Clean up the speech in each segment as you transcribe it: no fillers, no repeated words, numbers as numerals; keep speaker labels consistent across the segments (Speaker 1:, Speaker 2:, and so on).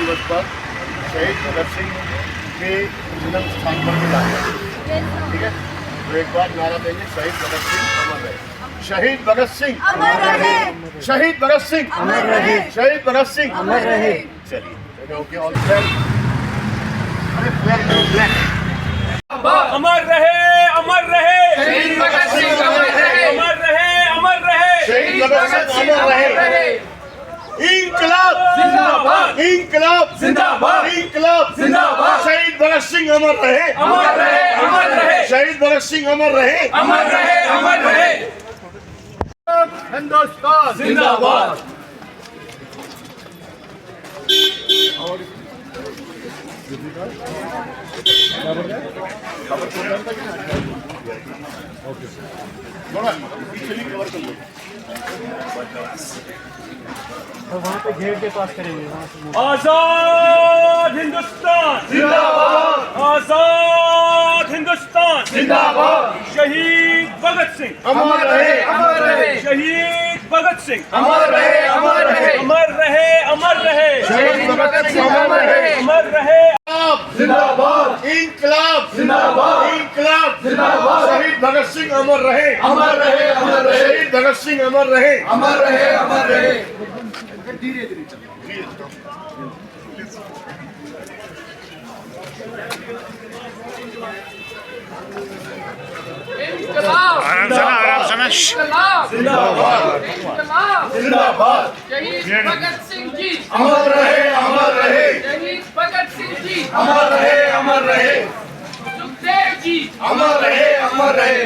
Speaker 1: दिवस पर शहीद भगत सिंह के जन्म स्थान पर मिलाया। ठीक है, तो एक बार नारा देंगे, शहीद भगत सिंह अमर रहे, शहीद भगत सिंह अमर रहे, शहीद भगत सिंह अमर रहे, शहीद भगत सिंह अमर रहे। चलिए ओके, ऑल
Speaker 2: अमर रहे, अमर रहे,
Speaker 3: शहीद भगत सिंह अमर रहे,
Speaker 2: अमर रहे, अमर रहे,
Speaker 1: शहीद भगत सिंह अमर रहे। इंकलाब
Speaker 2: जिंदाबाद,
Speaker 1: इंकलाब
Speaker 2: जिंदाबाद,
Speaker 1: इंकलाब
Speaker 2: जिंदाबाद।
Speaker 1: शहीद भगत सिंह अमर रहे,
Speaker 2: अमर रहे, अमर रहे,
Speaker 1: शहीद भगत सिंह अमर रहे,
Speaker 2: अमर रहे, अमर रहे।
Speaker 1: हिंदुस्तान
Speaker 2: जिंदाबाद।
Speaker 4: वहाँ पे गेट के पास करेंगे, वहाँ से
Speaker 2: आजाद हिंदुस्तान
Speaker 1: जिंदाबाद,
Speaker 2: आजाद हिंदुस्तान
Speaker 1: जिंदाबाद।
Speaker 2: शहीद भगत सिंह
Speaker 1: अमर रहे,
Speaker 3: अमर रहे,
Speaker 2: शहीद भगत सिंह
Speaker 1: अमर रहे, अमर रहे,
Speaker 2: अमर रहे, अमर रहे,
Speaker 1: शहीद भगत सिंह अमर रहे।
Speaker 2: अमर रहे।
Speaker 1: जिंदाबाद, इंकलाब जिंदाबाद, इंकलाब जिंदाबाद। शहीद भगत सिंह अमर रहे,
Speaker 3: अमर रहे, अमर रहे,
Speaker 1: शहीद भगत सिंह अमर रहे,
Speaker 3: अमर रहे, अमर रहे।
Speaker 1: आराम से ना।
Speaker 3: इंकलाब,
Speaker 1: जिंदाबाद,
Speaker 3: इंकलाब,
Speaker 1: जिंदाबाद।
Speaker 3: शहीद भगत सिंह जी,
Speaker 1: अमर रहे, अमर रहे,
Speaker 3: शहीद भगत सिंह जी,
Speaker 1: अमर रहे, अमर रहे,
Speaker 3: सुखदेव जी,
Speaker 1: अमर रहे, अमर रहे।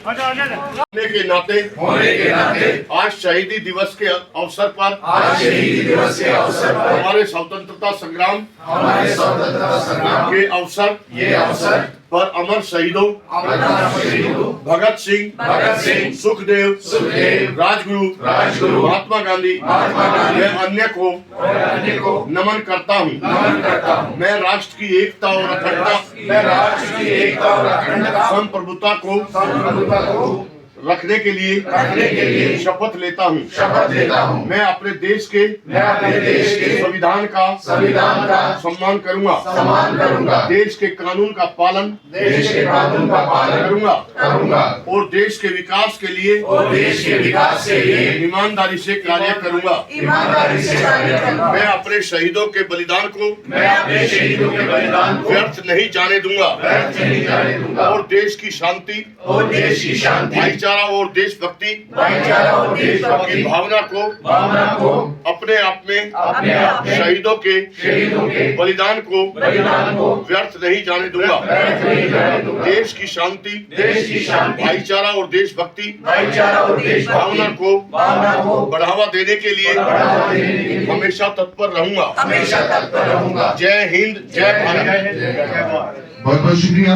Speaker 1: होने के नाते आज शहीदी दिवस के अवसर पर हमारे स्वतंत्रता संग्राम के अवसर पर अमर शहीदों भगत सिंह, सुखदेव, राजगुरु, महात्मा गांधी व अन्य को नमन करता हूँ। मैं राष्ट्र की एकता और अखंडता, संप्रभुता को रखने के लिए शपथ लेता हूँ। मैं अपने देश के संविधान का सम्मान करूँगा, देश के कानून का पालन करूँगा और देश के विकास के लिए ईमानदारी से कार्य करूँगा। मैं अपने शहीदों के बलिदान को व्यर्थ नहीं जाने दूंगा और देश की शांति, भाईचारा और देशभक्ति की भावना को अपने आप में शहीदों के बलिदान को व्यर्थ नहीं जाने दूंगा। देश की शांति, भाईचारा और देशभक्ति भावना को बढ़ावा देने के लिए हमेशा तत्पर रहूंगा। जय हिंद, जय भारत।
Speaker 5: बहुत बहुत शुक्रिया।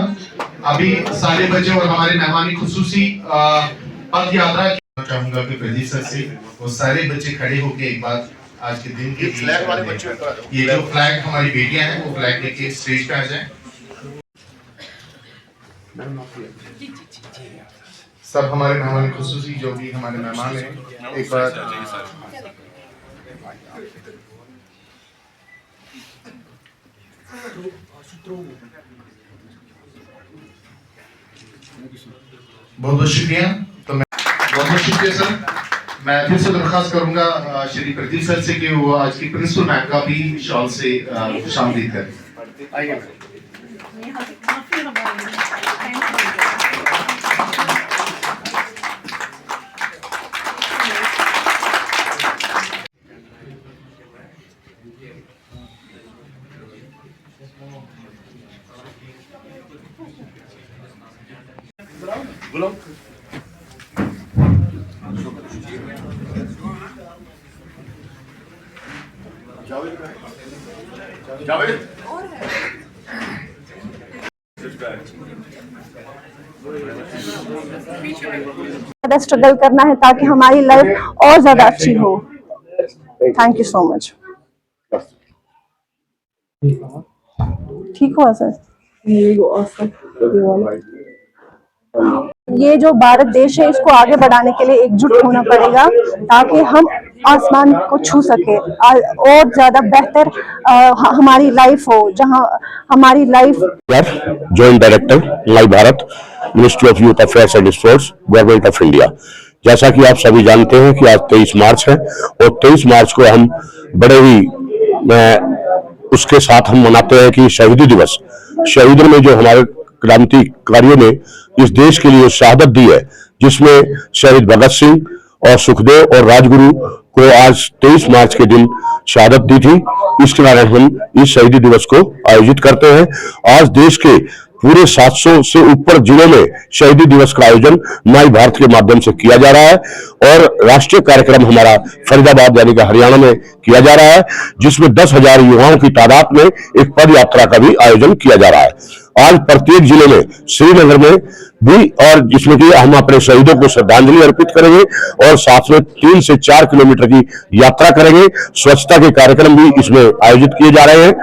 Speaker 5: अभी सारे बच्चे और हमारे मेहमानी खुसूसी पद यात्रा चाहूंगा कि प्रदीप सर से वो सारे बच्चे खड़े होकर एक बार आज के दिन के
Speaker 1: फ्लैग वाले बच्चे,
Speaker 5: ये जो फ्लैग हमारी बेटियां हैं वो फ्लैग लेके स्टेज पे आ जाएं। सब हमारे मेहमान खुसूसी जो भी हमारे मेहमान हैं एक बार बहुत बहुत शुक्रिया। तो मैं बहुत बहुत शुक्रिया सर। मैं फिर से दरख्वास्त करूंगा श्री प्रदीप सर से कि वो आज की प्रिंसिपल मैम का भी शॉल से खुशामदीद करें। आइए।
Speaker 1: जावेद
Speaker 6: ज्यादा स्ट्रगल करना है ताकि हमारी लाइफ और ज्यादा अच्छी हो। Thank you so much. ठीक हुआ सर। ये जो भारत देश है इसको आगे बढ़ाने के लिए एकजुट होना पड़ेगा ताकि हम आसमान को छू सके और ज्यादा बेहतर हमारी लाइफ हो, जहां हमारी life.
Speaker 7: Joint director live Bharat, ministry of youth affairs and sports, government of India. जैसा कि आप सभी जानते हैं कि आज 23 मार्च है और 23 मार्च को हम बड़े ही उसके साथ हम मनाते हैं कि शहीदी दिवस। शहीदों में जो हमारे क्रांतिकारियों ने इस देश के लिए शहादत दी है, जिसमें शहीद भगत सिंह और सुखदेव और राजगुरु को आज 23 मार्च के दिन शहादत दी थी। इसके कारण हम इस शहीदी दिवस को आयोजित करते हैं। आज देश के पूरे 700 से ऊपर जिलों में शहीदी दिवस का आयोजन माई भारत के माध्यम से किया जा रहा है और राष्ट्रीय कार्यक्रम हमारा फरीदाबाद यानी कि हरियाणा में किया जा रहा है, जिसमें 10,000 युवाओं की तादाद में एक पद यात्रा का भी आयोजन किया जा रहा है। आज प्रत्येक जिले में, श्रीनगर में भी, और जिसमें कि हम अपने शहीदों को श्रद्धांजलि अर्पित करेंगे और साथ में 3 से 4 किलोमीटर की यात्रा करेंगे। स्वच्छता के कार्यक्रम भी इसमें आयोजित किए जा रहे हैं।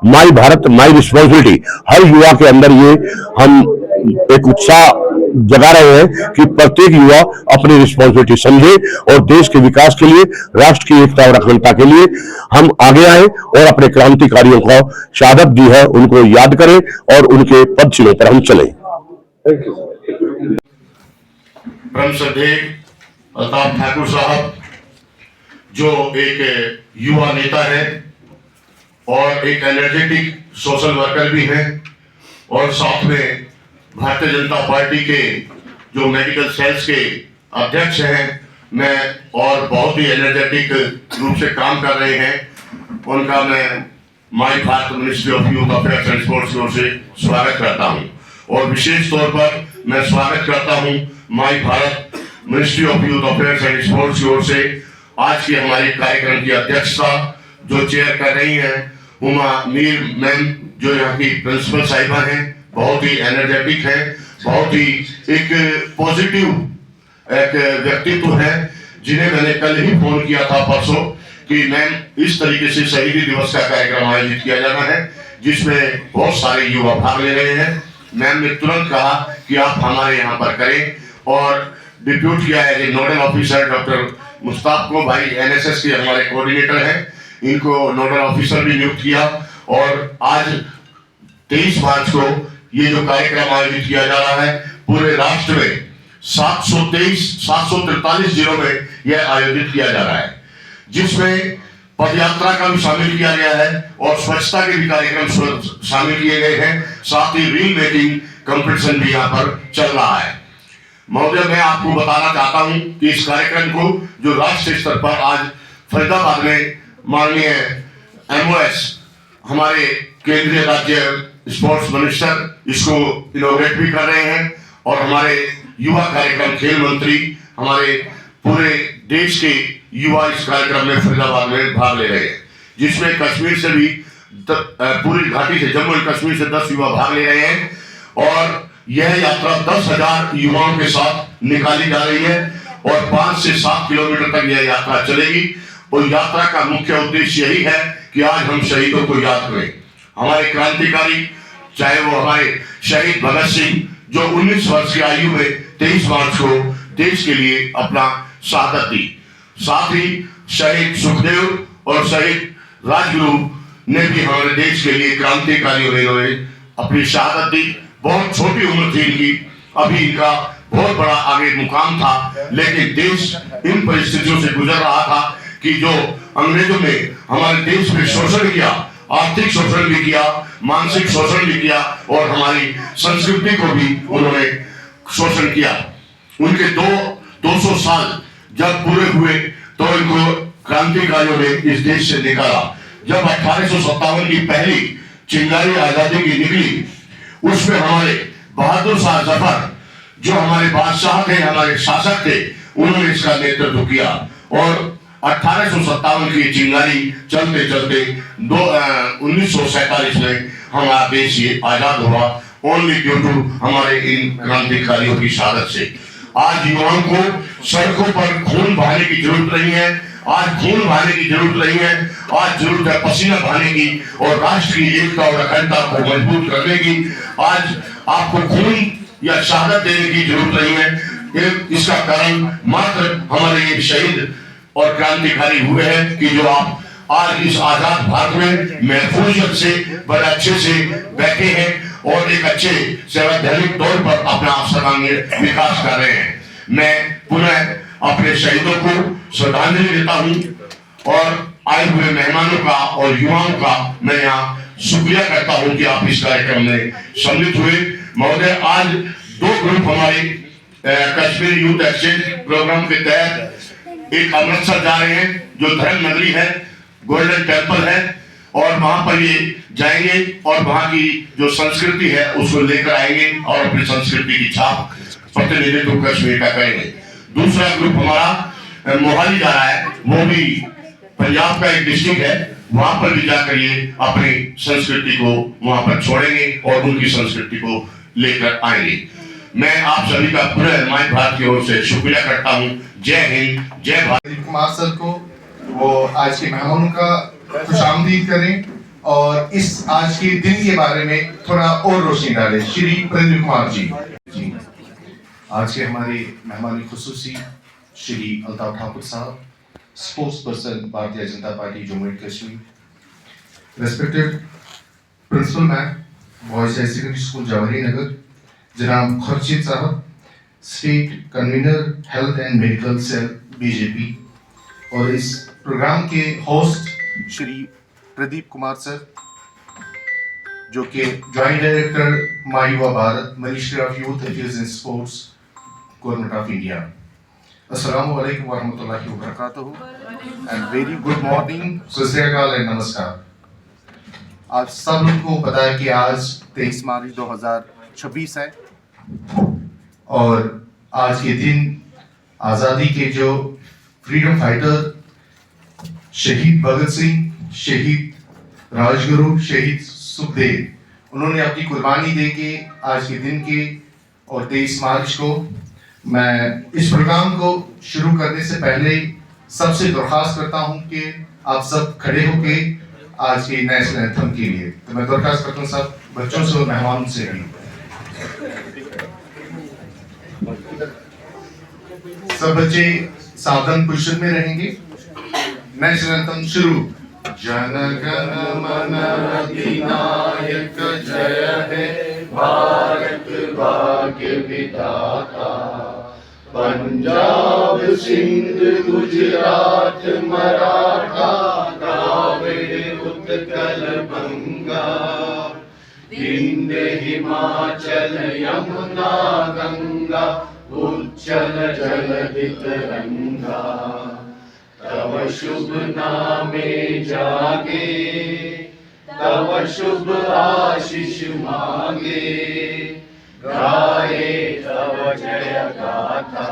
Speaker 7: माई भारत माई रिस्पॉन्सिबिलिटी, हर युवा के अंदर ये हम एक उत्साह जगा रहे हैं कि प्रत्येक युवा अपनी रिस्पॉन्सिबिलिटी समझे और देश के विकास के लिए, राष्ट्र की एकता और अखंडता के लिए हम आगे आए और अपने क्रांतिकारियों को शहादत दी है उनको याद करें और उनके पद चिन्हों पर हम चलें।
Speaker 1: परम श्रद्धेय अल्ताफ ठाकुर साहब जो एक युवा नेता है और एक एनर्जेटिक सोशल वर्कर भी हैं और साथ में भारतीय जनता पार्टी के जो मेडिकल सेल्स के अध्यक्ष हैं मैं और बहुत ही एनर्जेटिक रूप से काम कर रहे हैं, उनका मैं my Bharat ministry of youth affairs and sports की ओर से स्वागत करता हूं। और विशेष तौर पर मैं स्वागत करता हूं my Bharat ministry of youth affairs and sports की ओर से आज की हमारे कार्यक्रम की अध्यक्षता जो चेयर कर रही हैं उमा मीर मैम, जो यहाँ की प्रिंसिपल साहिबा हैं, बहुत ही एनर्जेटिक है, बहुत ही एक पॉजिटिव एक व्यक्तित्व है, जिन्हें मैंने कल ही फोन किया था परसों कि मैम इस तरीके से शहीदी दिवस का कार्यक्रम आयोजित किया जाना है जिसमें बहुत सारे युवा भाग ले रहे हैं। मैम ने तुरंत कहा कि आप हमारे यहाँ पर करें और डिप्यूट किया है नोडल ऑफिसर डॉक्टर मुश्ताक को, भाई एनएसएस के हमारे कोऑर्डिनेटर हैं, इनको नोडल ऑफिसर भी नियुक्त किया और आज 23 मार्च को ये जो कार्यक्रम आयोजित किया जा रहा है पूरे राष्ट्र में 743 जिलों में यह आयोजित किया जा रहा है, जिसमें पदयात्रा का भी शामिल किया गया है और स्वच्छता के भी कार्यक्रम शामिल किए गए हैं, साथ ही रील मेकिंग कंपटीशन भी यहाँ पर चल रहा है। महोदय, मैं आपको बताना चाहता हूं कि इस कार्यक्रम को जो राष्ट्रीय स्तर पर आज फरीदाबाद में माननीय MOS हमारे केंद्रीय राज्य स्पोर्ट्स मिनिस्टर इसको इनोग्रेट भी कर रहे हैं और हमारे युवा कार्यक्रम खेल मंत्री हमारे पूरे देश के युवा इस कार्यक्रम में फरीदाबाद में भाग ले रहे हैं, जिसमें कश्मीर से भी पूरी घाटी से, जम्मू एंड कश्मीर से 10 युवा भाग ले रहे हैं और यह यात्रा 10,000 युवाओं के साथ निकाली जा रही है और 5 से 7 किलोमीटर तक यह यात्रा चलेगी। और यात्रा का मुख्य उद्देश्य यही है कि आज हम शहीदों को याद करें, हमारे क्रांतिकारी, चाहे वो हमारे शहीद भगत सिंह जो 19 वर्ष की आयु में 23 मार्च को देश के लिए अपना शहादत दी, साथ ही शहीद सुखदेव और शहीद राजगुरु ने भी हमारे देश के लिए क्रांतिकारियों ने अपनी शहादत दी। बहुत छोटी उम्र थी इनकी, अभी इनका बहुत बड़ा आगे मुकाम था, लेकिन देश इन परिस्थितियों से गुजर रहा था कि जो अंग्रेजों ने हमारे देश में शोषण किया, आर्थिक शोषण भी किया, मानसिक शोषण भी किया और हमारी संस्कृति को भी उन्होंने शोषण किया। उनके 200 साल जब पूरे हुए तो इनको क्रांतिकारियों ने इस देश से निकाला। जब 1857 की पहली चिंगारी आजादी की निकली, उसमें हमारे बहादुर शाह जफर जो हमारे बादशाह थे, हमारे शासक थे, उन्होंने इसका नेतृत्व किया और 1857 की चिंगारी चलते चलते 1947 में हमारा देश ये आजाद हुआ, ओनली ड्यू टू हमारे इन क्रांतिकारियों की शहादत से। आज युवाओं को सड़कों पर खून बहाने की जरूरत नहीं है, आज खून बहाने की जरूरत नहीं है, आज जरूरत है पसीना बहाने की और राष्ट्र की एकता और अखंडता को मजबूत करने की। आज आपको खून या शहादत देने की जरूरत नहीं है। इसका कारण मात्र हमारे ये शहीद और क्रांतिकारी हुए हैं कि जो आप आज इस आजाद भारत में महफूजियत से बड़े अच्छे से बैठे हैं और एक अच्छे संवैधानिक तौर पर अपना सर्वांगीण विकास कर रहे हैं। मैं पुनः अपने शहीदों को श्रद्धांजलि देता हूं और आए हुए मेहमानों का और युवाओं का मैं यहाँ शुक्रिया करता हूं कि आप इस कार्यक्रम में सम्मिलित हुए। महोदय, आज 2 ग्रुप हमारे कश्मीर यूथ एक्सचेंज प्रोग्राम के तहत एक अमृतसर जा रहे हैं जो धर्म नगरी है, गोल्डन टेम्पल है, और वहां पर ये जाएंगे और वहां की जो संस्कृति है उसको लेकर आएंगे और अपनी संस्कृति की छाप प्रतिनिधित्व कश्मीर का करेंगे। दूसरा ग्रुप हमारा मोहाली जा रहा है, वो भी पंजाब का एक डिस्ट्रिक्ट है, वहां पर भी जाकर ये अपनी संस्कृति को वहां पर छोड़ेंगे और उनकी संस्कृति को लेकर आएंगे। मैं आप सभी का पुनः माय भारत की ओर से शुक्रिया करता हूं। जय हिंद, जय भारत।
Speaker 5: प्रदीप कुमार सर को वो आज के मेहमानों का खुशामदीद करें और इस आज के दिन के बारे में थोड़ा और रोशनी डालें। श्री प्रदीप कुमार जी। आज के हमारे मेहमान खुसूसी श्री अल्ताफ ठाकुर साहब, sports person Bharatiya Janata Party Jammu and Kashmir, respected principal ma'am boys higher secondary school Jawahari Nagar जनाब Khurshid sahab, state convener health and medical cell BJP, और इस प्रोग्राम के होस्ट श्री प्रदीप कुमार सर जो कि joint director my Yuva Bharat, ministry of youth affairs and sports, government of India. अस्सलामु अलैकुम वरहमतुल्लाहि वबरकातुहू एंड वेरी गुड मॉर्निंग, सत श्री अकाल एंड नमस्कार। आप सब लोगों को पता है कि आज 23 मार्च 2026 है और आज के दिन आज़ादी के जो फ्रीडम फाइटर शहीद भगत सिंह, शहीद राजगुरु, शहीद सुखदेव, उन्होंने अपनी कुर्बानी दे के आज के दिन के और 23 मार्च को मैं इस प्रोग्राम को शुरू करने से पहले सबसे दरख्वास्त करता हूं कि आप सब खड़े होके आज के नेशनल एंथम के लिए, तो मैं दरख्वास्त करता हूं सब बच्चों से और मेहमानों से भी सब बच्चे सावधान पोजीशन में रहेंगे। नेशनल एंथम शुरू। जन गण मन अधिनायक जय हे भारत भाग्य विधाता, पंजाब सिंध गुजरात मराठा द्राविड़ उत्कल बंगा, विंध्य हिमाचल यमुना गंगा उच्चल जलधि तरंगा, तव शुभ नामे जागे तव शुभ आशीष मांगे, गाए तव जय गाथा,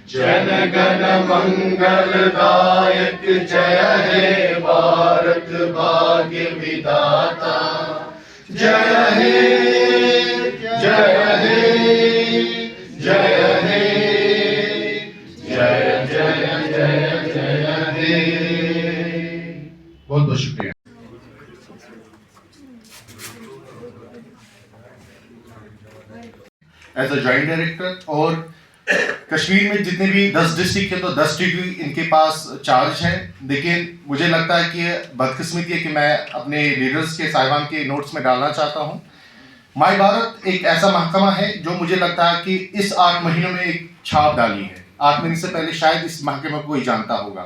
Speaker 5: जन गण मंगल दायक जय हे भारत भाग्य विधाता, जय हे जय हे जय हे जय जय जय जय हे। बहुत बहुत शुक्रिया। एज अ जॉइंट डायरेक्टर और कश्मीर में जितने भी 10 डिस्ट्रिक्ट है तो 10 डिग्री इनके पास चार्ज है, लेकिन मुझे लगता है कि बदकिस्मती है कि मैं अपने लीडर्स के साहिबान के नोट्स में डालना चाहता हूं। माई भारत एक ऐसा महकमा है जो मुझे लगता है कि इस 8 महीनों में एक छाप डाली है। 8 महीने से पहले शायद इस महकमे को कोई जानता होगा।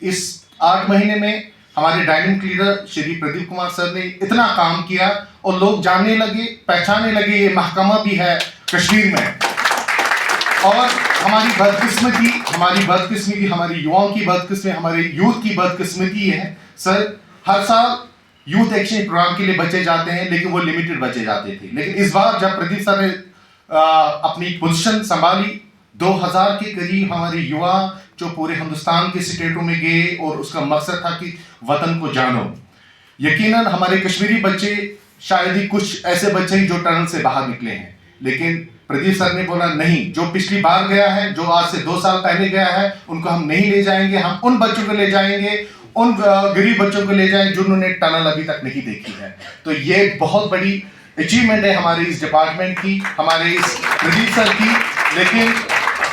Speaker 5: इस 8 महीने में हमारे dynamic leader Shri Pradeep Kumar sir ने इतना काम किया और लोग जानने लगे, पहचानने लगे ये महकमा भी है कश्मीर में। और हमारी बदकिस्मती, हमारी युवाओं की बदकिस्मती, हमारे यूथ की बदकिस्मती है सर, हर साल यूथ एक्सचेंज प्रोग्राम के लिए बच्चे जाते हैं लेकिन वो लिमिटेड बच्चे जाते थे। लेकिन इस बार जब प्रदीप सर ने अपनी पोजीशन संभाली, 2000 के करीब हमारे युवा जो पूरे हिंदुस्तान के स्टेटों में गए और उसका मकसद था कि वतन को जानो। यकीनन हमारे कश्मीरी बच्चे शायद ही कुछ ऐसे बच्चे हैं जो टनल से बाहर निकले हैं, लेकिन प्रदीप सर ने बोला नहीं, जो पिछली बार गया है, जो आज से 2 साल पहले गया है, उनको हम नहीं ले जाएंगे। हम उन बच्चों को ले जाएंगे, उन गरीब बच्चों को ले जाएंगे जिन्होंने टनल अभी तक नहीं देखी है। तो ये बहुत बड़ी अचीवमेंट है हमारे इस डिपार्टमेंट की, हमारे इस प्रदीप सर की। लेकिन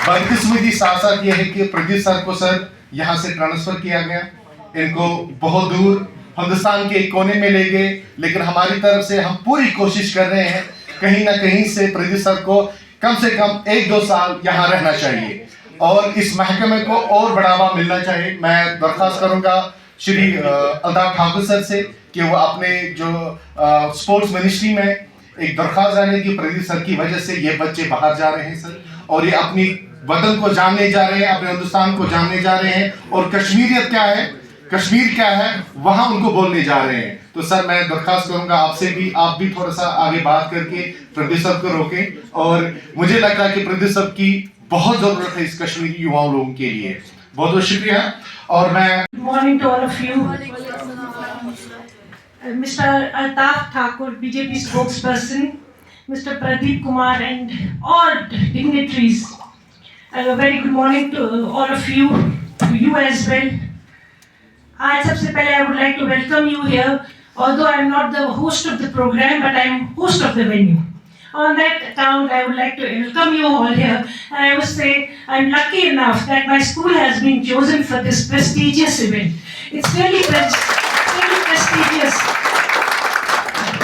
Speaker 5: बदकिस्मती साथ साथ ये है कि प्रदीप सर को सर यहाँ से ट्रांसफर किया गया, इनको बहुत दूर हिंदुस्तान के एक कोने में ले गए। लेकिन हमारी तरफ से हम पूरी कोशिश कर रहे हैं कहीं ना कहीं से प्रदीप सर को कम से कम 1-2 साल यहाँ रहना चाहिए और इस महकमे को और बढ़ावा मिलना चाहिए। मैं दरख्वास्त करूंगा श्री अल्ताफ ठाकुर सर से कि वो अपने जो स्पोर्ट्स मिनिस्ट्री में एक दरख्वास्त डालें कि प्रदीप सर की वजह से ये बच्चे बाहर जा रहे हैं सर, और ये अपनी वतन को जानने जा रहे हैं, अपने हिंदुस्तान को जानने जा रहे हैं, और कश्मीरियत क्या है, कश्मीर क्या है, वहां उनको बोलने जा रहे हैं। तो सर मैं दरख्वास्त करूंगा आपसे भी, आप भी थोड़ा सा आगे बात करके प्रदीप सर को रोकें। और मुझे लगता है कि प्रदीप सर की बहुत जरूरत है इस कश्मीरी युवाओं लोगों के लिए। बहुत बहुत शुक्रिया। और मैं
Speaker 8: Morning to all of you. Mr. Altaf Thakur, BJP spokesperson, Mr. Pradeep Kumar and all dignitaries. A very good morning to all of you, to you as well. आज सबसे पहले I would like to welcome you here. Although I am not the host of the program, but I am host of the venue. On that account, I would like to welcome you all here. And I would say I'm lucky enough that my school has been chosen for this prestigious event. It's really prestigious.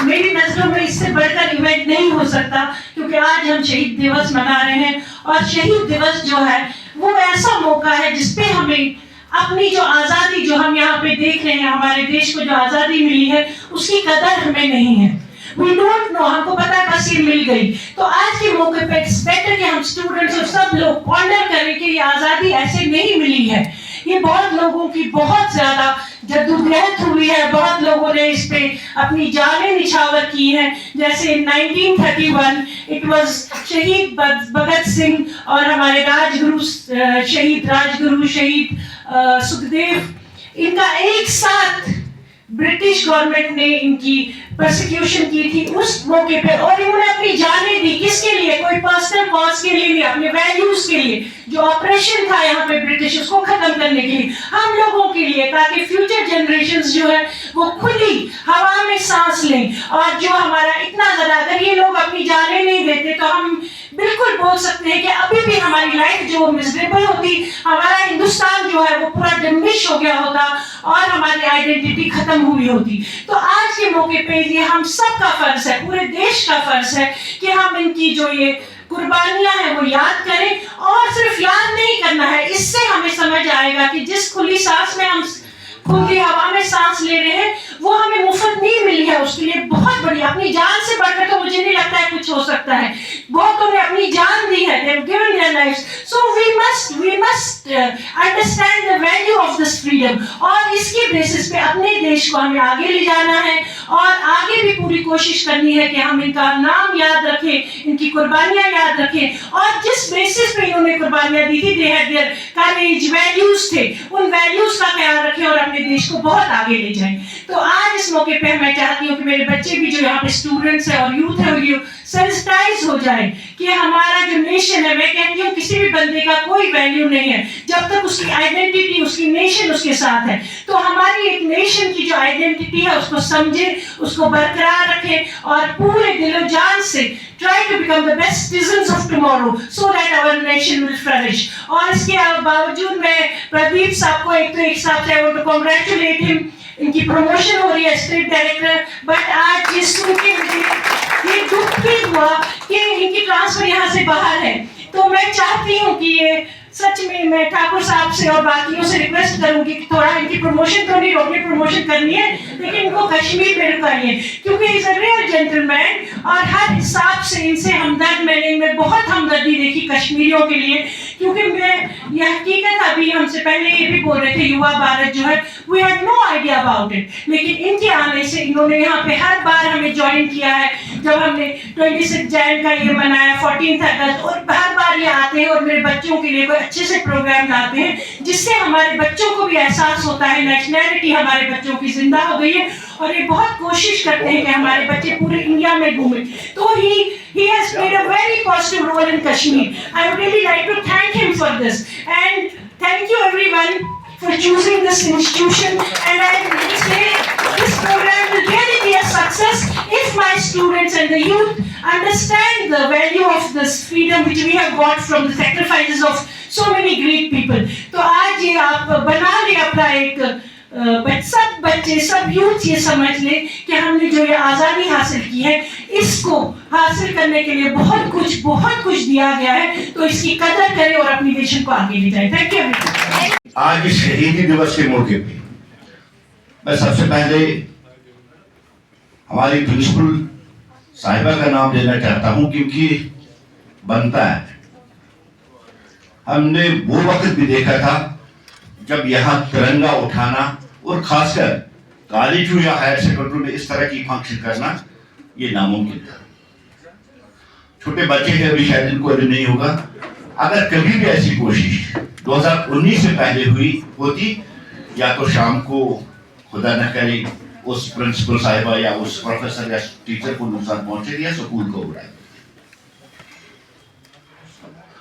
Speaker 8: मेरी नजरों में इससे बढ़कर event नहीं हो सकता, क्योंकि आज हम शहीद दिवस मना रहे हैं। और शहीद दिवस जो है वो ऐसा मौका है जिसपे हमें अपनी जो आज़ादी जो हम यहाँ पे देख रहे हैं, हमारे देश को जो आज़ादी मिली है उसकी कदर हमें नहीं है। We don't know, हमको पता है बस ये मिल गई। तो आज के मौके पे it's better कि हम स्टूडेंट्स और सब लोग पॉन्डर करें कि ये आज़ादी ऐसे नहीं मिली है। ये बहुत लोगों की बहुत ज़्यादा जद्दोजहद हुई है, बहुत लोगों ने इस पे अपनी जानें निछावर की हैं। जैसे 1931 इट वाज शहीद भगत सिंह और हमारे राजगुरु शहीद सुखदेव, इनका एक साथ ब्रिटिश गवर्नमेंट ने इनकी परसिक्यूशन की थी उस मौके पे, और इन्होंने अपनी जानें दी। किसके लिए? कोई पर्सनल कॉज के लिए नहीं, अपने वैल्यूज के लिए। जो ऑपरेशन था यहाँ पे ब्रिटिश, उसको खत्म करने के लिए, हम लोगों के लिए, ताकि फ्यूचर जनरेशंस जो है वो खुली हवा में सांस लें। और जो हमारा इतना ज्यादा, अगर ये लोग अपनी जानें नहीं देते तो हम बिल्कुल बोल सकते हैं कि अभी भी हमारी लाइफ जो मिजरेबल होती, हमारा हिंदुस्तान जो है वो पूरा डिमिश हो गया होता और हमारी आइडेंटिटी खत्म हुई होती। तो आज के मौके पे ये हम सब का फर्ज है, पूरे देश का फर्ज है कि हम इनकी जो ये कुर्बानियां हैं वो याद करें। और सिर्फ याद नहीं करना है, इससे हमें समझ आएगा कि जिस खुली सांस में हम खुली हवा में सांस ले रहे हैं वो हमें मुफ्त नहीं मिली है, उसके लिए बहुत बड़ी, अपनी जान से बढ़कर तो मुझे नहीं लगता है कुछ हो सकता है। बहुतों ने अपनी जान दी है, they have given their lives, so we must understand the value of this freedom। और इसके बेसिस पे अपने देश को हमें आगे ले जाना है और आगे भी पूरी कोशिश करनी है कि हम इनका नाम याद रखें, इनकी कुर्बानियां याद रखें। और जिस बेसिस पे इन्होंने कुर्बानियां दी थी, they had their courage, values थे, उन वैल्यूज का ख्याल रखें और अपने देश को बहुत आगे ले जाएं। तो आज इस मौके पे मैं चाहती हूँ कि मेरे बच्चे भी जो यहाँ पे स्टूडेंट्स हैं और यूथ है, वो सेंसिटाइज हो जाए कि हमारा जो नेशन है, मैं कहती हूँ किसी भी बंदे का कोई वैल्यू नहीं है जब तक उसकी आइडेंटिटी, उसकी नेशन उसके साथ है। तो हमारी एक नेशन की जो आइडेंटिटी है उसको समझे, उसको बरकरार रखें और पूरे दिलो जान से try to become the best citizens of tomorrow so that our nation will flourish। और इसके बावजूद मैं प्रदीप साहब को एक साथ I want to congratulate him, इनकी प्रमोशन हो रही है स्क्रिप्ट डायरेक्टर। बट आज ये सुन के मुझे ये दुख भी हुआ कि इनकी ट्रांसफर यहाँ से बाहर है। तो मैं चाहती हूँ कि ये सच में मैं ठाकुर साहब से और बाकियों से रिक्वेस्ट करूंगी कि थोड़ा इनकी प्रमोशन तो नहीं रोकनी, प्रमोशन करनी है, लेकिन इनको कश्मीर में रुकाइए, क्योंकि इज अ रियल जेंटलमैन और हर हिसाब से इनसे हमदर्द, मैंने इनमें बहुत हमदर्दी देखी कश्मीरियों के लिए। क्योंकि मैं ये हकीकत, अभी हमसे पहले ये भी बोल रहे थे, युवा भारत जो है we had no idea about it, लेकिन इनके आने से इन्होंने यहाँ पे हर बार हमें ज्वाइन किया है। जब हमने 26 जनवरी का ये मनाया, 14 अगस्त, और हर बार ये आते हैं और मेरे बच्चों के लिए अच्छे से प्रोग्राम लाते हैं जिससे हमारे बच्चों को भी एहसास होता है नेशनैलिटी हमारे बच्चों की जिंदा हो गई है। और ये बहुत कोशिश करते हैं कि हमारे बच्चे पूरे इंडिया में घूमें। तो he has played a very positive role in Kashmir. I would really like to thank him for this, and thank you everyone for choosing this institution, and I say this program will really be a success if my students students and the youth understand the value of this freedom which we have got from the sacrifices of so many great people. तो आज ये आप बना ले अपना एक सब बच्चे सब यूथ ये समझ ले कि हमने जो ये आज़ादी हासिल की है, इसको हासिल करने के लिए बहुत कुछ दिया गया है, तो इसकी कदर करें और अपनी नेशन को आगे ले जाए। Thank you.
Speaker 9: आज इस शहीदी दिवस के मौके पे मैं सबसे पहले हमारी प्रिंसिपल साहिबा का नाम लेना चाहता हूं, क्योंकि बनता है। हमने वो वक्त भी देखा था जब यहाँ तिरंगा उठाना और खासकर कॉलेज या हायर सेकेंडरी में इस तरह की फंक्शन करना ये नामुमकिन था। छोटे बच्चे हैं अभी, शायद इनको अभी नहीं होगा। अगर कभी भी ऐसी कोशिश 2019 से पहले हुई होती, या तो शाम को खुदा न करे उस प्रिंसिपल साहिबा या उस प्रोफेसर या टीचर को नुकसान पहुंचे या स्कूल को उड़ाए।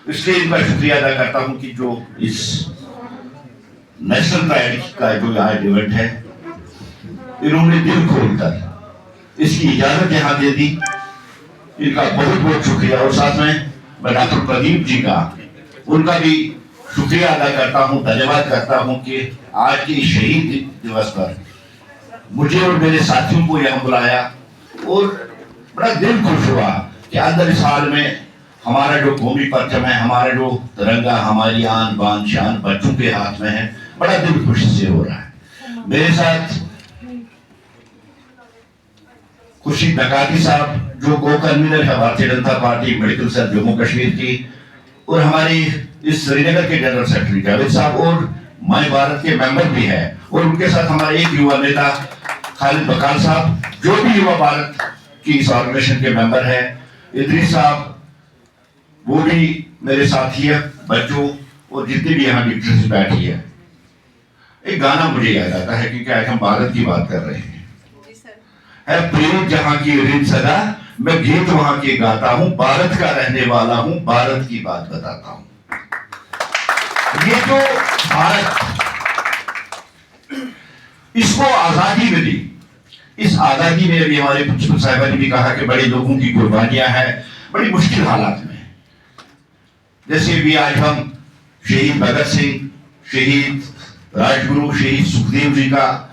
Speaker 9: इसलिए इनका शुक्रिया अदा करता हूं कि जो इस नेशनल प्राइड का जो आज इवेंट है, इन्होंने दिल खोलकर इसकी इजाजत यहाँ दे दी। इनका बहुत बहुत शुक्रिया। और साथ में मैं डॉक्टर प्रदीप जी का, उनका भी शुक्रिया अदा करता हूँ, धन्यवाद करता हूँ कि आज के शहीद दिवस पर मुझे और मेरे साथियों को यहाँ बुलाया और बड़ा दिल खुश हुआ कि अंदर इस हाल में हमारा जो कौमी परचम है, हमारा जो तिरंगा, हमारी आन बान शान बच्चों के हाथ में है। बड़ा दिल खुशी से हो रहा है। मेरे साथ खुर्शीद नकाती साहब जो को कन्वीनर है Bharatiya Janata Party medical cell Jammu Kashmir की, और हमारी इस श्रीनगर के जनरल सेक्रेटरी जावेद साहब और माय भारत के मेंबर भी है, और उनके साथ हमारे एक युवा नेता खालिद बकाल साहब जो भी युवा भारत की इस ऑर्गेनाइजेशन के मेंबर है, इदरीस साहब वो भी मेरे साथी है, बच्चों और जितने भी यहाँ डिप्टी बैठी है। एक गाना मुझे याद आता है क्योंकि आज हम भारत की बात कर रहे हैं। है प्रेम जहां की रिन सदा, मैं गीत वहां के गाता हूं, भारत का रहने वाला हूं, भारत की बात बताता हूं। ये जो भारत, इसको आजादी मिली, इस आजादी में अभी हमारे प्रिंसिपल साहिबा ने भी कहा कि बड़े लोगों की कुर्बानियां हैं बड़ी मुश्किल हालात में। जैसे भी आज हम शहीद भगत सिंह, शहीद राजगुरु, शहीद सुखदेव जी का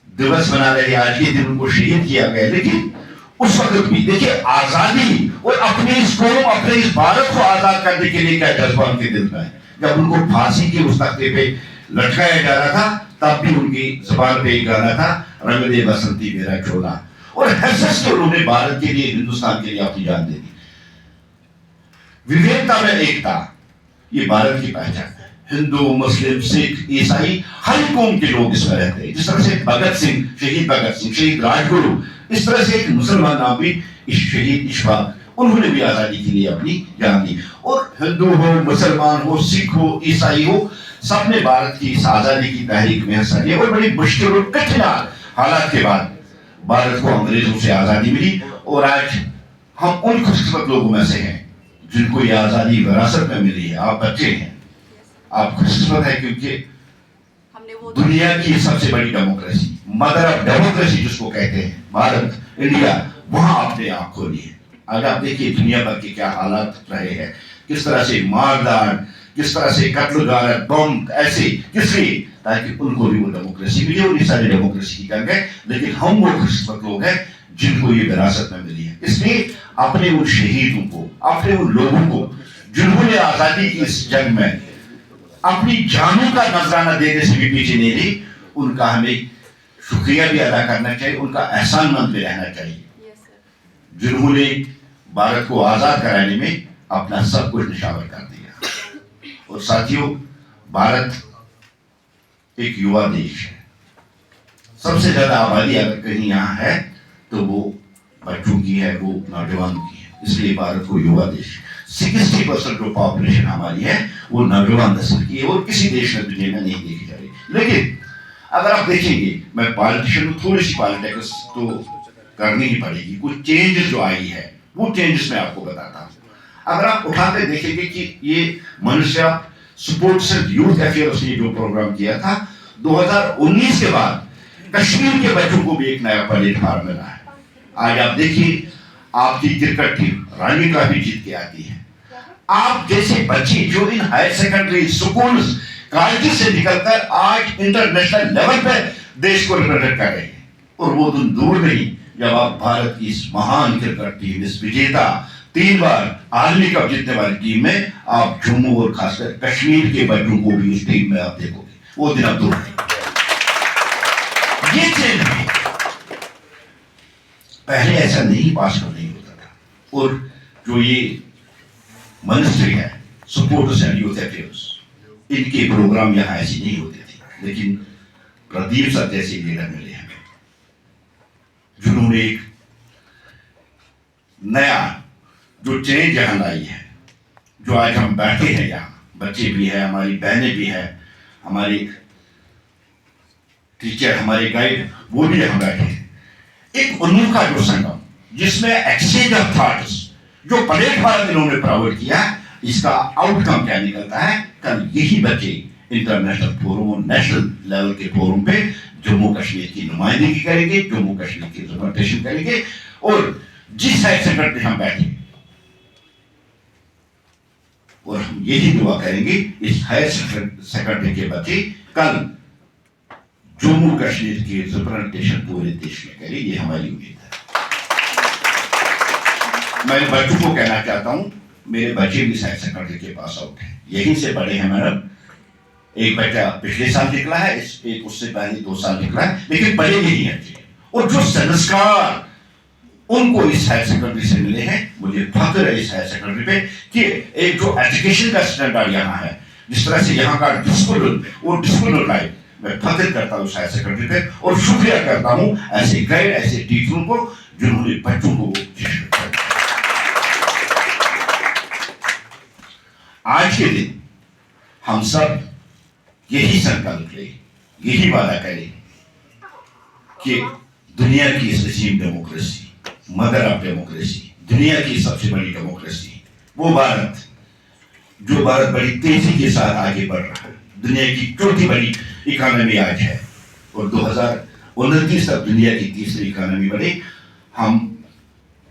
Speaker 9: दिवस मना रहे, आज के दिन उनको शहीद किया गया। लेकिन उस वक्त भी देखिए आजादी और अपने इस कौम, अपने इस भारत को आजाद करने के लिए क्या जज्बा उनके दिल में है। जब उनको फांसी के उस तख्ते पे लटकाया जा रहा था, तब भी उनकी जुबान पे एक गाना था, रंग दे बसंती मेरा चोला, और हर्षस से उन्होंने भारत के लिए, हिंदुस्तान के लिए अपनी जान दे दी। विविधता में एकता, ये भारत की पहचान है। हिंदू, मुस्लिम, सिख, ईसाई, हर कौम के लोग इसमें रहते हैं। जिस तरह से भगत सिंह, शहीद राजगुरु, इस तरह से एक मुसलमान नाम भी इस शहीद इशफाक, उन्होंने भी आजादी के लिए अपनी जान दी। और हिंदू हो, मुसलमान हो, सिख हो, ईसाई हो, सबने भारत की इस आजादी की तहरीक में हिस्सा लिया। और बड़ी मुश्किल और कठिन हालात के बाद भारत को अंग्रेजों से आजादी मिली, और आज हम उन खुशकिस्मत लोगों में से हैं जिनको ये आजादी विरासत में मिली है। आप बच्चे हैं, आप खुशकिस्मत है, क्योंकि दुनिया की सबसे बड़ी डेमोक्रेसी, मदर ऑफ डेमोक्रेसी जिसको कहते हैं, भारत, इंडिया, वहां आपने आंख खोली है। आज आप देखिए दुनिया भर के क्या हालात रहे हैं, किस तरह से मारदार, किस तरह से कत्ल गारत, बम, ऐसे किसलिए, ताकि उनको भी वो डेमोक्रेसी मिली। और ये सारी डेमोक्रेसी की जंग है, लेकिन हम वो खुशकिस्मत लोग हैं जिनको ये विरासत में मिली है। इसलिए अपने उन शहीदों को, अपने उन लोगों को जिन्होंने आजादी की इस जंग में अपनी जानों का नजराना देने से भी पीछे नहीं रही, उनका हमें शुक्रिया भी अदा करना चाहिए, उनका एहसानमंद भी रहना चाहिए, जिन्होंने भारत को आजाद कराने में अपना सब कुछ निशावर कर दिया। और साथियों, भारत एक युवा देश है। सबसे ज्यादा आबादी अगर कहीं यहाँ है तो वो बच्चों की है, वो नौजवानों की है। इसलिए भारत को युवा देश, 60% जो पॉपुलेशन हमारी है वो नौजवान नस्ल की है, और किसी देश में दुनिया में नहीं देखी जा रही। लेकिन अगर आप देखेंगे, मैं पॉलिटिशियन हूं, थोड़ी सी पॉलिटिक्स तो करनी ही पड़ेगी। कुछ चेंजेस जो आई है वो चेंजेस मैं आपको बताता हूं। अगर आप उठाते देखेंगे कि ये मनुष्य स्पोर्ट्स एंड यूथ अफेयर्स ने जो प्रोग्राम किया था 2019 के बाद, कश्मीर के बच्चों को भी एक नया प्लेटफॉर्म मिला है। आज आप देखिए आपकी क्रिकेट टीम रानी ट्रॉफी जीत के आती है। आप जैसे बच्चे जो in higher secondary school college से निकलकर आज इंटरनेशनल लेवल पर देश को रिप्रेजेंट कर रहे हैं, और वो दिन दूर नहीं जब आप भारत की इस महान क्रिकेट टीम, इस विजेता 3 बार आर्मी कप जीतने वाली टीम में आप जम्मू और खासकर कश्मीर के बच्चों को भी उस टीम में आप देखोगे, वो दिन अब दूर नहीं। ये चेंज है, पहले ऐसा नहीं पास नहीं होता था। और जो ये मिनिस्ट्री है स्पोर्ट्स एंड यूथ अफेयर्स, इनके प्रोग्राम यहाँ ऐसे नहीं होते थे, लेकिन प्रदीप सर जैसे लीडर मिले हमें जिन्होंने एक नया जो चेंज यहाँ लाई है, जो आज हम बैठे हैं यहाँ, बच्चे भी हैं, हमारी बहनें भी हैं, हमारी टीचर, हमारे गाइड, वो भी यहाँ बैठे हैं। एक अनोखा जो संगम जिसमें एक्सचेंज ऑफ थॉट्स जो प्लेटफॉर्म इन्होंने प्रोवाइड किया, इसका आउटकम क्या निकलता है? कल यही बच्चे इंटरनेशनल फोरम और नेशनल लेवल के फोरम पे जम्मू कश्मीर की नुमाइंदगी करेंगे, जम्मू कश्मीर की रिप्रेजेंटेशन करेंगे, और जिस हायर सेकेंडरी हम बैठे और हम यही दुआ करेंगे इस हायर सेकेंडरी के बच्चे कल जम्मू कश्मीर की रिप्रेजेंटेशन पूरे देश में करें, ये हमारी उम्मीद है। मैं बच्चों को कहना चाहता हूं, मेरे बच्चे भी हायर सेकेंडरी के पास आउट हैं, यहीं से बड़े हैं मैडम। एक बच्चा पिछले साल निकला है, एक उससे पहले 2 साल निकला है, लेकिन बड़े नहीं हैं। और जो संस्कार उनको इस हायर सेकेंडरी से मिले हैं, मुझे फख्र है इस हायर सेकेंडरी पे कि एक जो एजुकेशन का स्टैंडर्ड यहाँ है, जिस तरह से यहाँ का डिसिप्लिन लाइफ, मैं फख्र करता हूँ हायर सेकेंडरी पे, और शुक्रिया करता हूँ ऐसे गाइड, ऐसे टीचरों को जिन्होंने बच्चों को। आज के दिन हम सब यही संकल्प लें, यही वादा करें कि दुनिया की अजीम डेमोक्रेसी, मदर ऑफ डेमोक्रेसी, दुनिया की सबसे बड़ी डेमोक्रेसी, वो भारत जो भारत बड़ी तेजी के साथ आगे बढ़ रहा है, दुनिया की चौथी बड़ी इकोनॉमी आज है, और 2029 तक दुनिया की तीसरी इकोनॉमी बने। हम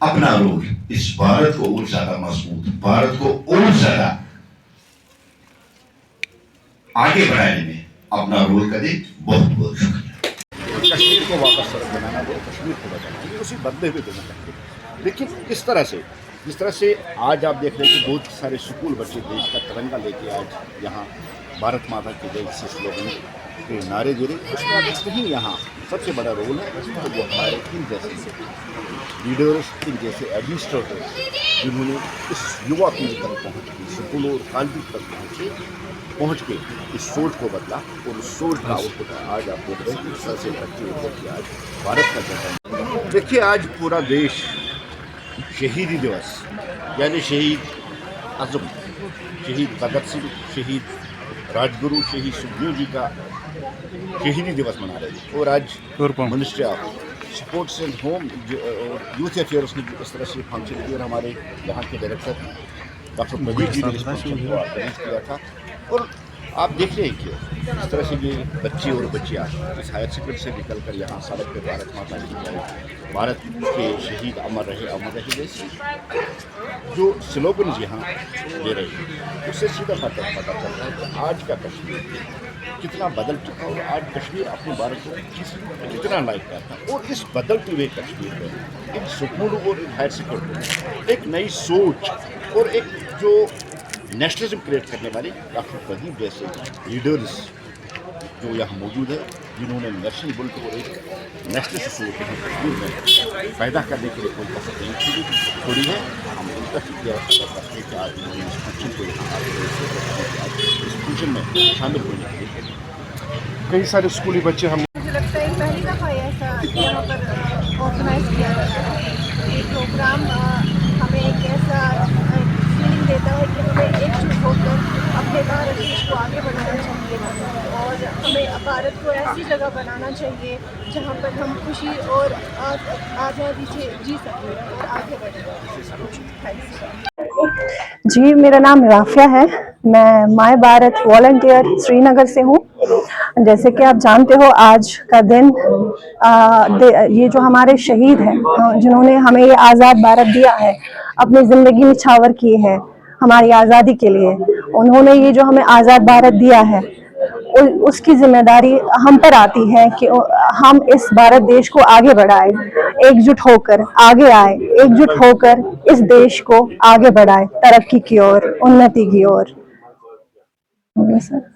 Speaker 9: अपना रोल इस भारत को और ज्यादा मजबूत, भारत को और ज्यादा आगे बढ़ाने में अपना रोल करें। बहुत बहुत शुक्रिया।
Speaker 1: कश्मीर को वापस सड़क बनाना, वो कश्मीर को बचाना, ये उसी बदले हुए देना चाहते हैं। लेकिन इस तरह से, जिस तरह से आज आप देख रहे हैं कि बहुत सारे स्कूल बच्चे देश का तिरंगा लेके आज यहाँ भारत माता की जय से स्लोगन के नारे दे रहे, उसमें आप कहीं यहाँ सबसे बड़ा रोल है तो वो हमारे इन जैसे लीडर्स, इन जैसे एडमिनिस्ट्रेटर्स, जिन्होंने इस युवा पीढ़ी तक पहुँच के, स्कूलों और कॉलेज तक पहुँच के इस सोच को बदला, और उस सोच का आउटपुट आज आप देख रहे हैं कि सबसे बच्चे उभर के आज भारत का जन्म। देखिए आज पूरा देश शहीदी दिवस यानी शहीद आजम, शहीद भगत सिंह, शहीद राजगुरु, शहीद सुखदेव जी का शहीदी दिवस मना रहे हैं। और आज ministry of sports and home youth affairs ने इस तरह से फंक्शन किया, हमारे यहाँ के डायरेक्टर डॉक्टर प्रदीप जी ने इस फंक्शन को ऑर्गेनाइज किया था। और आप देख रहे हैं कि इस तरह से ये बच्चे और बच्चियाँ इस हायर सेकेंडरी से निकल कर यहाँ सड़क पे भारत माता की जय, भारत के शहीद अमर रहे जैसे जो स्लोगन यहाँ दे रहे हैं, उससे सीधा पता चल रहा है कि आज का कश्मीर कितना बदल चुका और आज कश्मीर अपने भारत को कितना लाइक करता है। और इस बदलते हुए कश्मीर में इन स्कूलों और इन हायर सेकेंडरी एक नई सोच और एक जो नेशनलिज्म क्रिएट करने वाले डॉक्टर प्रदीप जैसे लीडर्स जो यहाँ मौजूद है, जिन्होंने नेशनल बुल्क और एक नेशनल सोच कश्मीर में पैदा करने के लिए कोई कसर नहीं छोड़ी है। हम उनका शुक्रिया करते हैं कि आज उन्होंने इस फंक्शन को यहाँ इस फंक्शन में शामिल होने के लिए
Speaker 4: कई सारे स्कूली बच्चे हम
Speaker 6: मुझे लगता है पहली दफ़ा ऐसा यहाँ पर ऑर्गेनाइज किया जाता है। ये प्रोग्राम हमें एक ऐसा फीलिंग देता है कि हमें एकजुट होकर अपने भारत देश को आगे बढ़ाना चाहिए, और हमें भारत को ऐसी जगह बनाना चाहिए जहाँ पर हम खुशी और आज़ादी से जी सकें और आगे बढ़ें। जी, मेरा नाम राफिया है। मैं माय भारत वॉलंटियर श्रीनगर से हूँ। जैसे कि आप जानते हो, आज का दिन ये जो हमारे शहीद हैं, जिन्होंने हमें ये आज़ाद भारत दिया है, अपनी ज़िंदगी निछावर की है हमारी आज़ादी के लिए, उन्होंने ये जो हमें आज़ाद भारत दिया है, उसकी जिम्मेदारी हम पर आती है कि हम इस भारत देश को आगे बढ़ाएं, एकजुट होकर आगे आए, एकजुट होकर इस देश को आगे बढ़ाएं, तरक्की की ओर, उन्नति की ओर। सर।